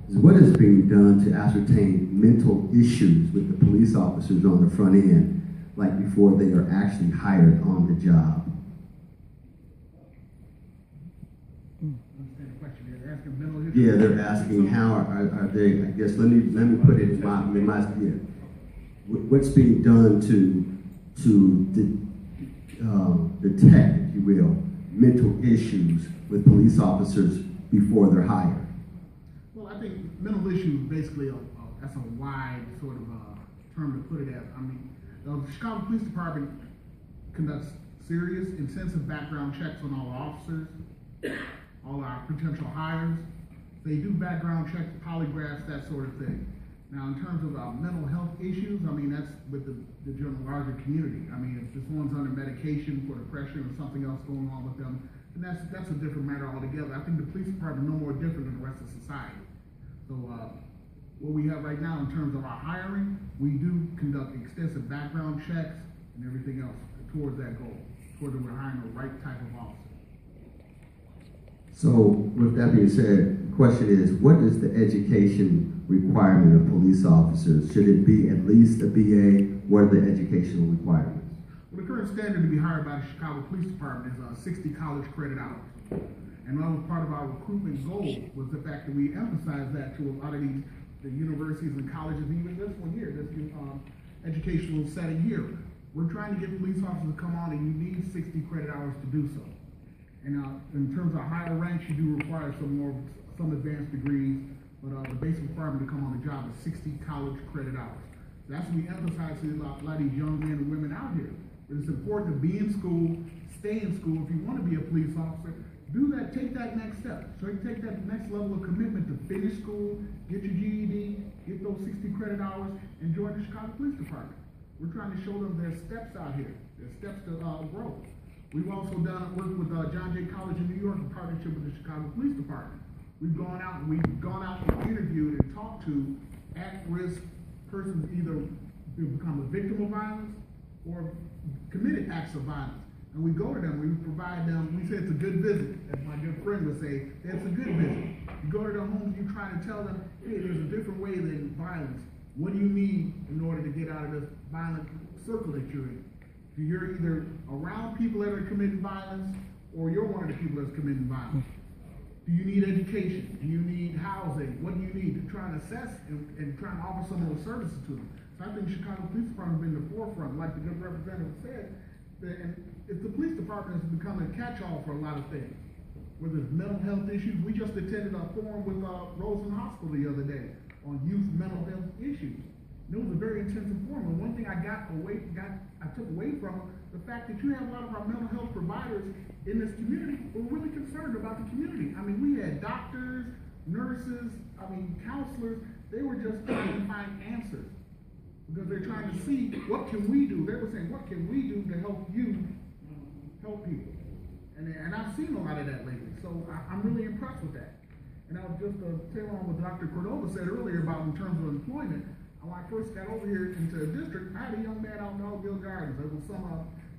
is what is being done to ascertain mental issues with the police officers on the front end, like before they are actually hired on the job? Yeah, they're asking how are they, I guess, let me put it in my yeah. What's being done to detect, if you will, mental issues with police officers before they're hired? Well, I think mental issues basically that's a wide sort of term to put it as. I mean, the Chicago Police Department conducts serious, intensive background checks on all officers, all our potential hires. They do background checks, polygraphs, that sort of thing. Now, in terms of mental health issues, I mean, that's with the general larger community. I mean, if this one's under medication for depression or something else going on with them, then that's a different matter altogether. I think the police department is no more different than the rest of society. So, what we have right now in terms of our hiring, we do conduct extensive background checks and everything else towards that goal, towards that we're hiring the right type of officer. So, with that being said, the question is, what is the education requirement of police officers? Should it be at least a BA? What are the educational requirements? Well, the current standard to be hired by the Chicago Police Department is 60 college credit hours. And that was part of our recruitment goal, was the fact that we emphasized that to a lot of the universities and colleges, even this one here, this educational setting here. We're trying to get police officers to come on, and you need 60 credit hours to do so. And in terms of higher ranks, you do require some advanced degrees, but the basic requirement to come on the job is 60 college credit hours. That's what we emphasize to a lot of these young men and women out here. But it's important to be in school, stay in school. If you want to be a police officer, do that, take that next step. So you take that next level of commitment to finish school, get your GED, get those 60 credit hours, and join the Chicago Police Department. We're trying to show them there's steps out here. There's steps to grow. We've also worked with John Jay College in New York in partnership with the Chicago Police Department. We've gone out and interviewed and talked to at-risk persons either who become a victim of violence or committed acts of violence. And we go to them, we provide them, we say it's a good visit, as my good friend would say, it's a good visit. You go to their homes, you try to tell them, hey, there's a different way than violence. What do you need in order to get out of this violent circle that you're in? You're either around people that are committing violence, or you're one of the people that's committing violence. Do you need education? Do you need housing? What do you need? To try and assess and try and offer some of those services to them. So I think Chicago Police Department has been in the forefront, like the good representative said. And if the police department has become a catch-all for a lot of things, whether it's mental health issues. We just attended a forum with Roseland Hospital the other day on youth mental health issues. It was a very intensive forum, and one thing I took away from it, the fact that you have a lot of our mental health providers in this community were really concerned about the community. I mean, we had doctors, nurses, counselors. They were just trying to find answers because they're trying to see what can we do. They were saying, what can we do to help you help people? And I've seen a lot of that lately, so I'm really impressed with that. And I was just tailing on what Dr. Cordova said earlier about in terms of employment. When I first got over here into the district, I had a young man out in Oakville Gardens. There was some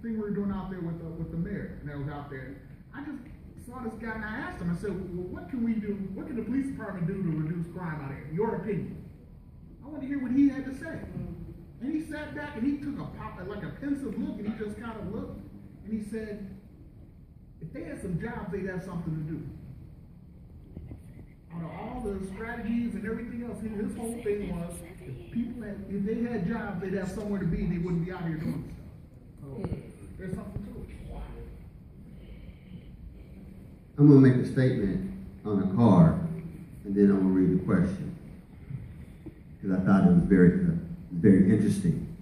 thing we were doing out there with the mayor, and I was out there. I just saw this guy, and I asked him, I said, well, what can we do? What can the police department do to reduce crime out here? Your opinion. I want to hear what he had to say. And he sat back, and he took a pensive look, and he just kind of looked, and he said, if they had some jobs, they'd have something to do. Out of all the strategies and everything else, his whole thing was, if they had jobs, they'd have somewhere to be, and they wouldn't be out here doing stuff. So there's something to it. I'm going to make a statement on a card, and then I'm going to read the question, because I thought it was very interesting.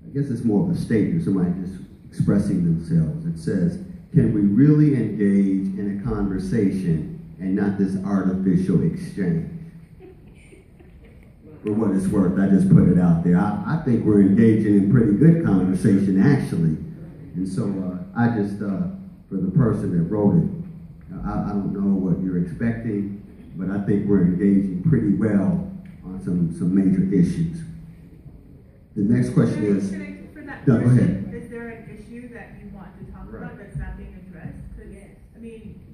I guess it's more of a statement, somebody just expressing themselves. It says, can we really engage in a conversation and not this artificial exchange? For what it's worth, I just put it out there. I think we're engaging in pretty good conversation, actually. And so I just, for the person that wrote it, I don't know what you're expecting, but I think we're engaging pretty well on some major issues. The next question is, for that no, go ahead. Is there an issue that you want to talk about that's not being addressed?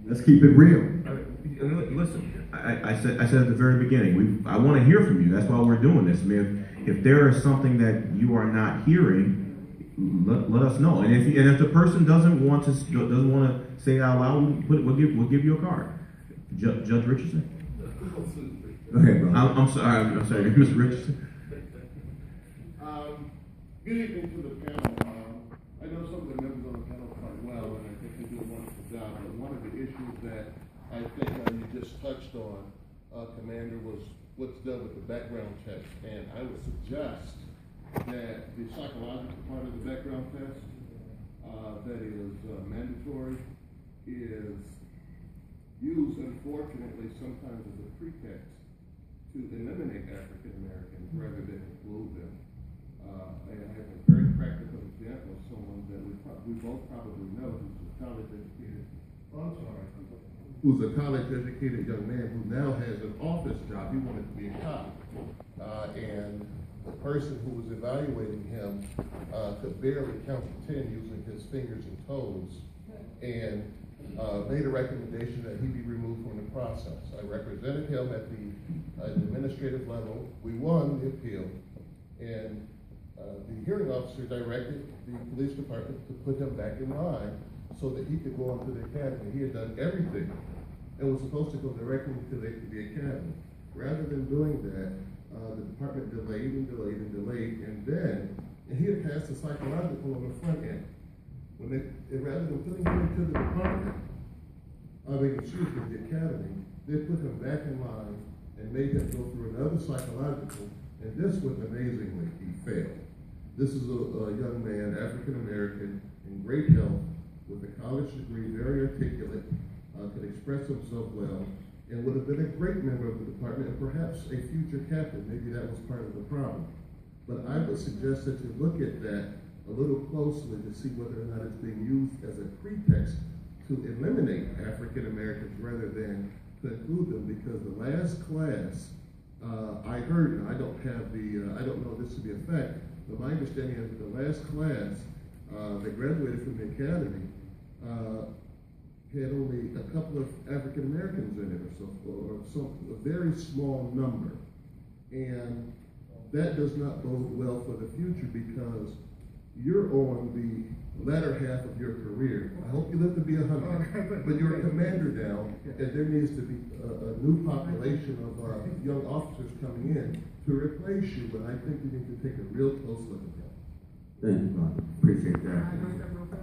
Let's keep it real. Listen, I said at the very beginning, I want to hear from you. That's why we're doing this. I mean, if there is something that you are not hearing, let us know. And if the person doesn't want to say it out loud, we'll give you a card. Judge Richardson. Go ahead, bro. I'm sorry, Mr. Richardson. Good evening to the panel. I know some of the members on the panel quite well, and I think they do a wonderful job. But one of the issues that I think you just touched on, Commander, was what's done with the background checks. And I would suggest that the psychological part of the background test that is mandatory is used, unfortunately, sometimes as a pretext to eliminate African Americans rather than include them. And I have a very practical example of someone that we both probably know who's a college-educated, who's a college-educated young man who now has an office job. He wanted to be a cop. And the person who was evaluating him could barely count to 10 using his fingers and toes, and made a recommendation that he be removed from the process. I represented him at the administrative level. We won the appeal, and the hearing officer directed the police department to put him back in line so that he could go on to the academy. He had done everything and was supposed to go directly to the academy. Rather than doing that, the department delayed and delayed and delayed, and he had passed the psychological on the front end. Rather than putting him into the department, the academy, they put him back in line and made him go through another psychological, and this one, amazingly, he failed. This is a young man, African American, in great health, with a college degree, very articulate, could express himself well, and would have been a great member of the department and perhaps a future captain. Maybe that was part of the problem. But I would suggest that you look at that a little closely to see whether or not it's being used as a pretext to eliminate African Americans rather than to include them, because the last class I heard, and I don't know this to be a fact, but my understanding is that the last class that graduated from the academy had only a couple of African Americans in it, or a very small number. And that does not bode well for the future, because you're on the latter half of your career. I hope you live to be 100, but you're a commander now, and there needs to be a new population of young officers coming in to replace you, but I think we need to take a real close look at that. Thank you, Bob. Appreciate that.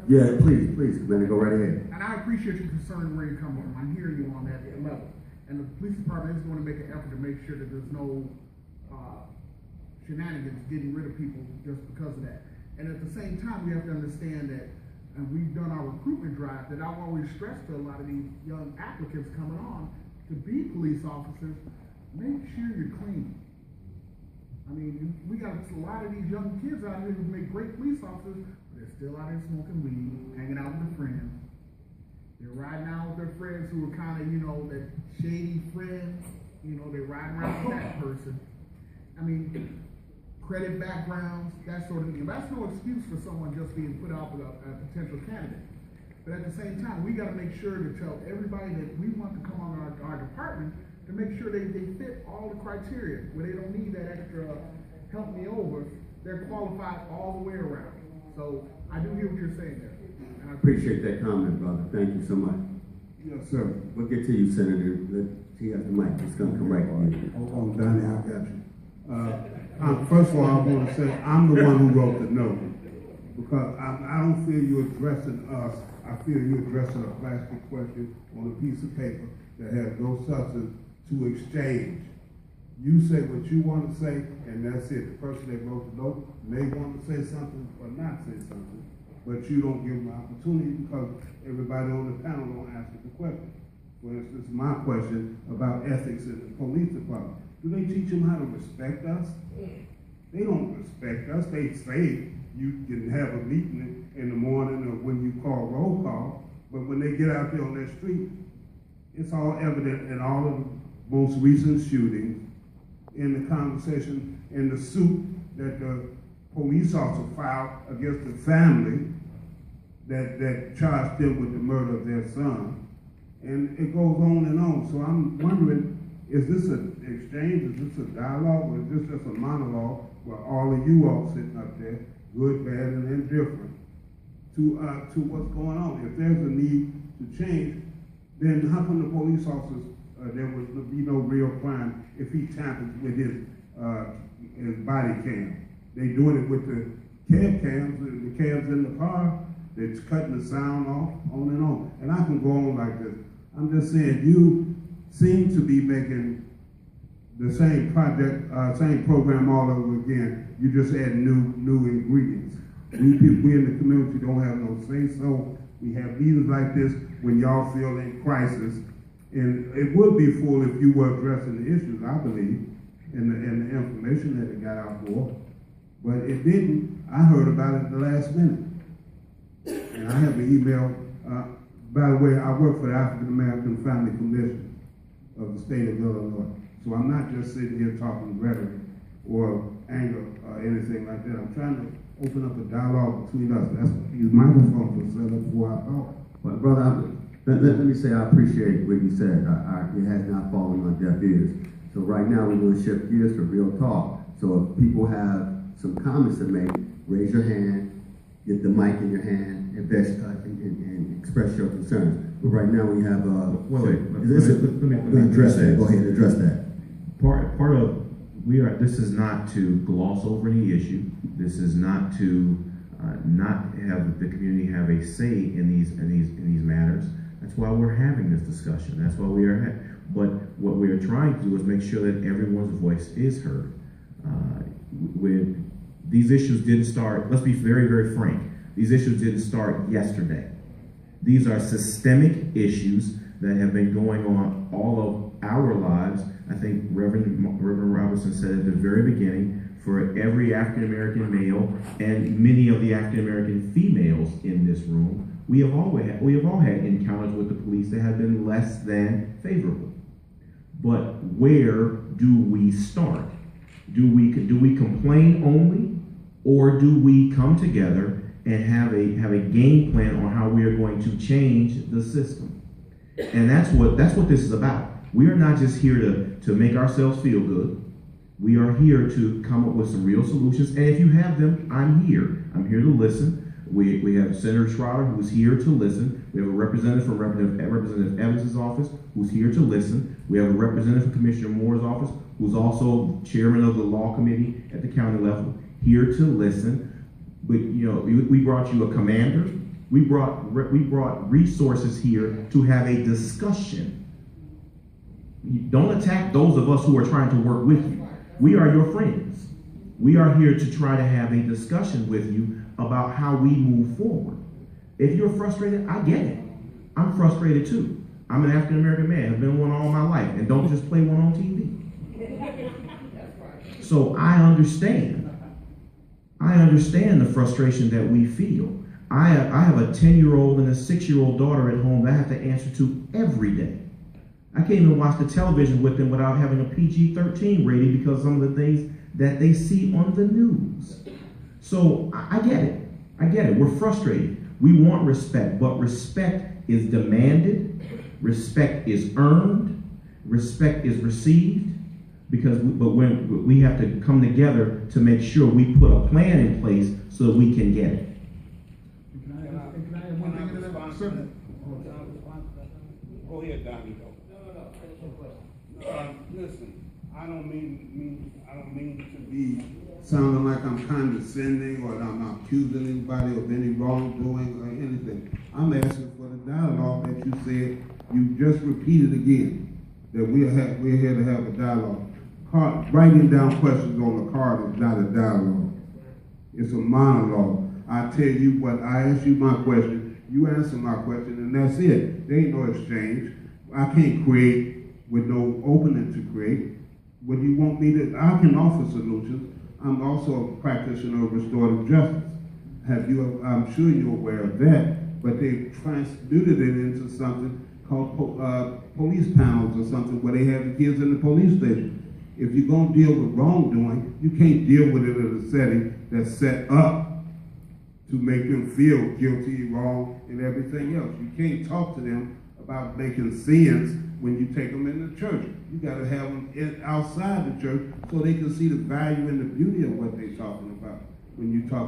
Yeah, please, Commander, go right ahead. And I appreciate your concern where you come from. I'm hearing you on that level. And the police department is going to make an effort to make sure that there's no shenanigans getting rid of people just because of that. And at the same time, we have to understand that, and we've done our recruitment drive, that I've always stressed to a lot of these young applicants coming on to be police officers, make sure you're clean. I mean, we got a lot of these young kids out here who make great police officers, but they're still out here smoking weed, hanging out with their friends. They're riding out with their friends who are kind of, that shady friends. They're riding around with that person. I mean, credit backgrounds, that sort of thing. That's no excuse for someone just being put out with a potential candidate. But at the same time, we got to make sure to tell everybody that we want to come on our department to make sure they fit all the criteria, where they don't need that extra help me over. They're qualified all the way around. So I do hear what you're saying there. And I Appreciate that comment, brother. Thank you so much. Yes, sir. We'll get to you, Senator. He has the mic. It's going to come right to you. Hold on, Donnie, I got you. First of all, I want to say I'm the one who wrote the note, because I don't feel you're addressing us. I feel you're addressing a plastic question on a piece of paper that has no substance to exchange. You say what you want to say, and that's it. The person that wrote the note may want to say something or not say something, but you don't give them an opportunity because everybody on the panel don't answer the question. For instance, my question about ethics in the police department. Do they teach them how to respect us? They don't respect us. They say you can have a meeting in the morning or when you call roll call, but when they get out there on that street, it's all evident in all of the most recent shootings, in the conversation, in the suit that the police officer filed against the family that charged them with the murder of their son. And it goes on and on. So I'm wondering, is this an exchange? Is this a dialogue? Or is this just a monologue where all of you all sitting up there, good, bad, and indifferent, to what's going on? If there's a need to change, then how come the police officers, there would be no real crime if he tampers with his body cam? They doing it with the cams in the car. They're cutting the sound off, on and on. And I can go on like this. I'm just saying, you seem to be making the same project, same program all over again. You just add new ingredients. We in the community don't have no say-so. We have meetings like this when y'all feel in crisis. And it would be full if you were addressing the issues, I believe, and the information that it got out for. But it didn't. I heard about it at the last minute. And I have an email. By the way, I work for the African American Family Commission of the state of Illinois. So I'm not just sitting here talking rhetoric or anger or anything like that. I'm trying to open up a dialogue between us. That's what these microphones were set up for, I thought. But brother, let me say I appreciate what you said. It has not fallen on deaf ears. So right now we're going to shift gears for real talk. So if people have some comments to make, raise your hand, get the mic in your hand, and express your concerns. But right now we have let me address that. Go ahead, address that. Part of this is not to gloss over any issue. This is not to not have the community have a say in these matters. That's why we're having this discussion. That's why we are. But what we are trying to do is make sure that everyone's voice is heard. These issues didn't start. Let's be very, very frank. These issues didn't start yesterday. These are systemic issues that have been going on all of our lives. I think Reverend Robinson said at the very beginning, for every African American male and many of the African American females in this room, we have all had encounters with the police that have been less than favorable. But where do we start? Do we complain only, or do we come together and have a game plan on how we are going to change the system? And that's what this is about. We are not just here to make ourselves feel good. We are here to come up with some real solutions. And if you have them, I'm here. I'm here to listen. We have Senator Schreiber, who's here to listen. We have a representative from Representative Evans' office, who's here to listen. We have a representative from Commissioner Moore's office, who's also chairman of the law committee at the county level, here to listen. But we brought you a commander. We brought resources here to have a discussion. Don't attack those of us who are trying to work with you. We are your friends. We are here to try to have a discussion with you about how we move forward. If you're frustrated, I get it. I'm frustrated too. I'm an African American man. I've been one all my life, and don't just play one on TV. So I understand. I understand the frustration that we feel. I have a 10-year-old and a 6-year-old daughter at home that I have to answer to every day. I can't even watch the television with them without having a PG-13 rating because of some of the things that they see on the news. So I get it. I get it. We're frustrated. We want respect, but respect is demanded. Respect is earned. Respect is received. But when we have to come together to make sure we put a plan in place so that we can get it. Go ahead, Donnie. Listen, I don't mean to be sounding like I'm condescending or I'm accusing anybody of any wrongdoing or anything. I'm asking for the dialogue that you said you just repeated again. That we're here to have a dialogue. Writing down questions on the card is not a dialogue. It's a monologue. I tell you what, I ask you my question, you answer my question, and that's it. There ain't no exchange. I can't create with no opening to create. What do you want me to? I can offer solutions. I'm also a practitioner of restorative justice. I'm sure you're aware of that, but they transmuted it into something called police panels or something where they have the kids in the police station. If you're going to deal with wrongdoing, you can't deal with it in a setting that's set up to make them feel guilty, wrong, and everything else. You can't talk to them about making sense when you take them in the church. You gotta have them outside the church so they can see the value and the beauty of what they're talking about when you talk